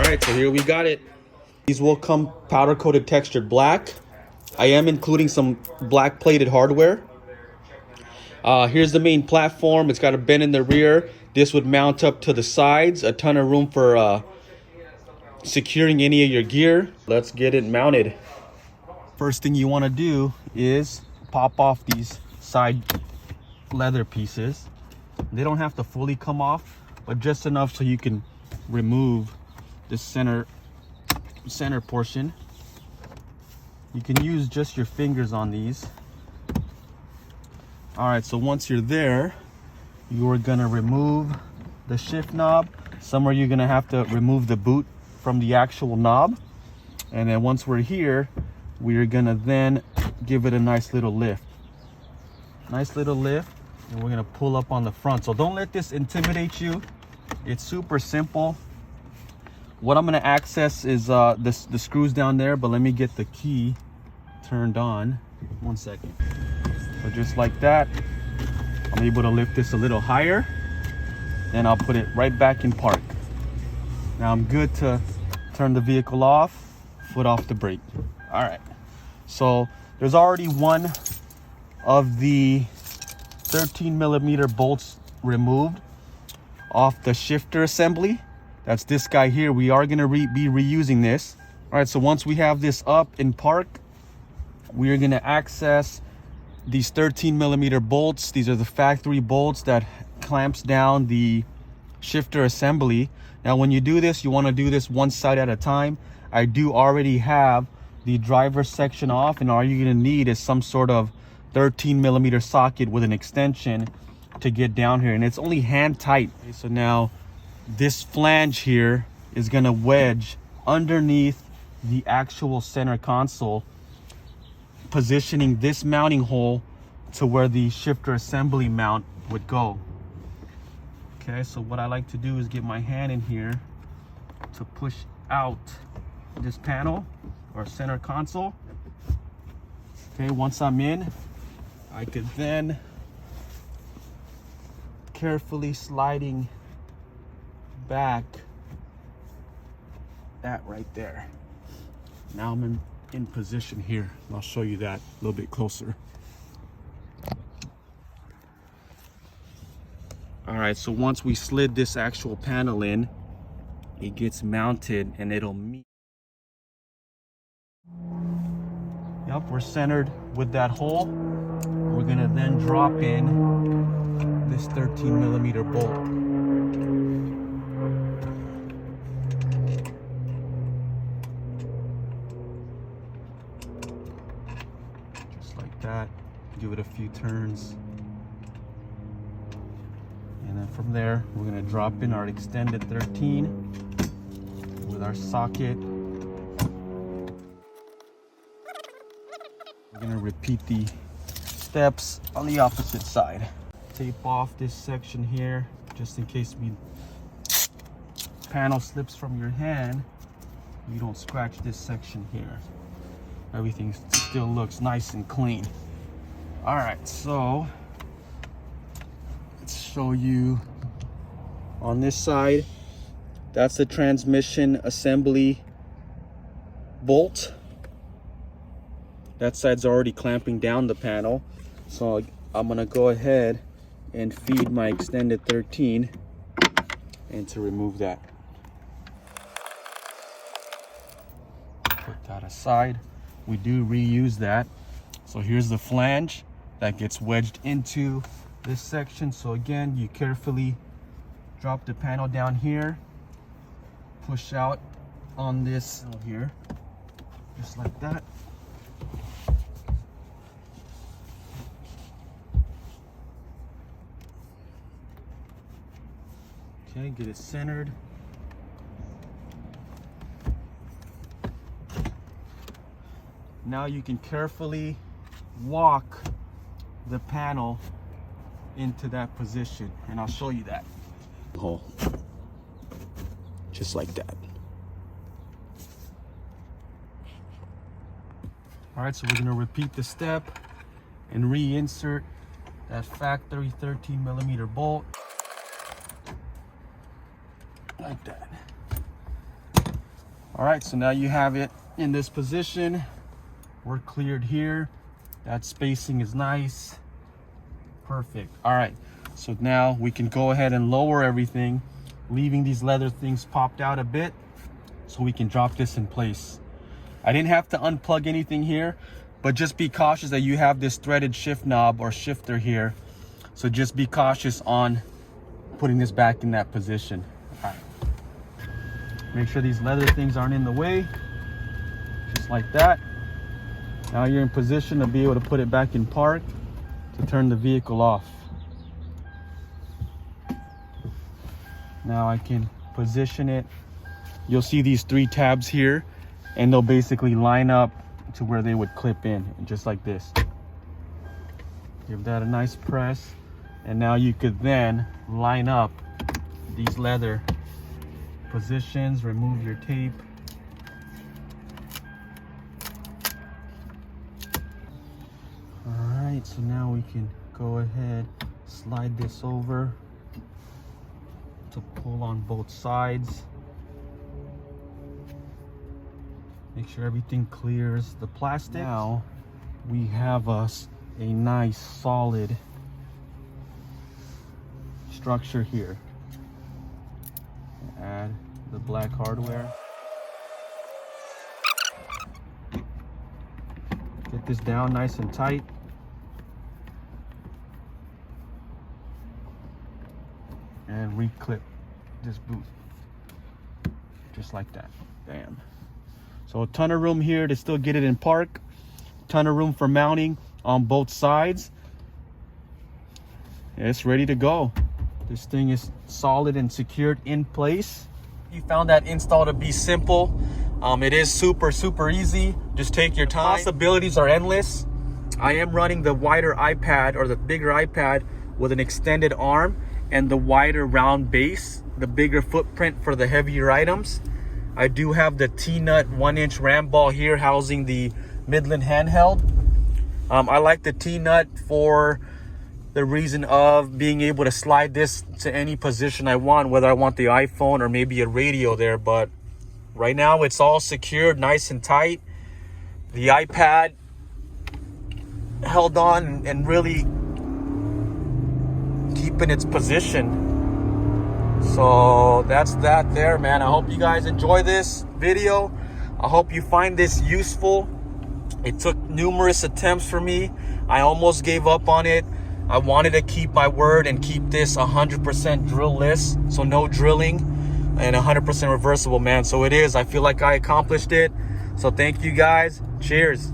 right, so here we got it. These will come powder coated textured black. I am including some black plated hardware. Here's the main platform. It's got a bend in the rear. This would mount up to the sides. A ton of room for securing any of your gear. Let's get it mounted. First thing you want to do is pop off these side leather pieces. They don't have to fully come off, but just enough so you can remove the center portion. You can use just your fingers on these. All right, so once you're there, you are gonna remove the shift knob. Somewhere you're gonna have to remove the boot from the actual knob. And then once we're here, we're gonna then give it a nice little lift. Nice little lift, and we're gonna pull up on the front. So don't let this intimidate you. It's super simple. What I'm gonna access is the screws down there, but let me get the key turned on. 1 second. So just like that, I'm able to lift this a little higher. Then I'll put it right back in park. Now I'm good to turn the vehicle off, foot off the brake. All right, so there's already one of the 13mm bolts removed off the shifter assembly. That's this guy here. We are gonna be reusing this. All right, so once we have this up in park, we are gonna access these 13mm bolts. These are the factory bolts that clamps down the shifter assembly. Now, when you do this, you wanna do this one side at a time. I do already have the driver section off, and all you're gonna need is some sort of 13mm socket with an extension to get down here, and it's only hand tight. Okay, so now this flange here is gonna wedge underneath the actual center console, positioning this mounting hole to where the shifter assembly mount would go. Okay, so what I like to do is get my hand in here to push out this panel or center console. Okay, once I'm in, I could then carefully sliding back that right there. Now I'm in position here. I'll show you that a little bit closer. All right, so once we slid this actual panel in, it gets mounted and it'll meet. Yep, we're centered with that hole. We're gonna then drop in this 13mm bolt. That, give it a few turns, and then from there we're going to drop in our extended 13 with our socket. We're going to repeat the steps on the opposite side. Tape off this section here just in case panel slips from your hand, you don't scratch this section here. Everything still looks nice and clean. All right, so let's show you on this side. That's the transmission assembly bolt. That side's already clamping down the panel. So I'm gonna go ahead and feed my extended 13 and to remove that. Put that aside. We do reuse that. So here's the flange that gets wedged into this section. So again, you carefully drop the panel down here, push out on this here, just like that. Okay, get it centered. Now you can carefully walk the panel into that position, and I'll show you that. Oh, just like that. All right, so we're gonna repeat the step and reinsert that factory 13mm bolt like that. All right, so now you have it in this position. We're cleared here. That spacing is nice. Perfect. All right, so now we can go ahead and lower everything, leaving these leather things popped out a bit so we can drop this in place. I didn't have to unplug anything here, but just be cautious that you have this threaded shift knob or shifter here. So just be cautious on putting this back in that position. All right. Make sure these leather things aren't in the way, just like that. Now you're in position to be able to put it back in park to turn the vehicle off. Now I can position it. You'll see these 3 tabs here, and they'll basically line up to where they would clip in, just like this. Give that a nice press, and now you could then line up these leather positions, remove your tape. All right, so now we can go ahead, slide this over to pull on both sides. Make sure everything clears the plastic. Now we have us a nice solid structure here. Add the black hardware. Get this down nice and tight. And reclip this boot. Just like that. Bam. So a ton of room here to still get it in park. Ton of room for mounting on both sides. It's ready to go. This thing is solid and secured in place. You found that install to be simple. It is super easy. Just take your time. The possibilities are endless. I am running the wider iPad, or the bigger iPad, with an extended arm and the wider round base, the bigger footprint for the heavier items. I do have the T-nut 1-inch ram ball here housing the Midland handheld. I like the T-nut for the reason of being able to slide this to any position I want, whether I want the iPhone or maybe a radio there. But right now it's all secured nice and tight. The iPad held on and really keeping its position. So that's that there, man. I hope you guys enjoy this video. I hope you find this useful. It took numerous attempts for me. I almost gave up on it. I wanted to keep my word and keep this 100% drill-less, so no drilling, and 100% reversible, man. So it is. I feel like I accomplished it. So thank you guys. Cheers.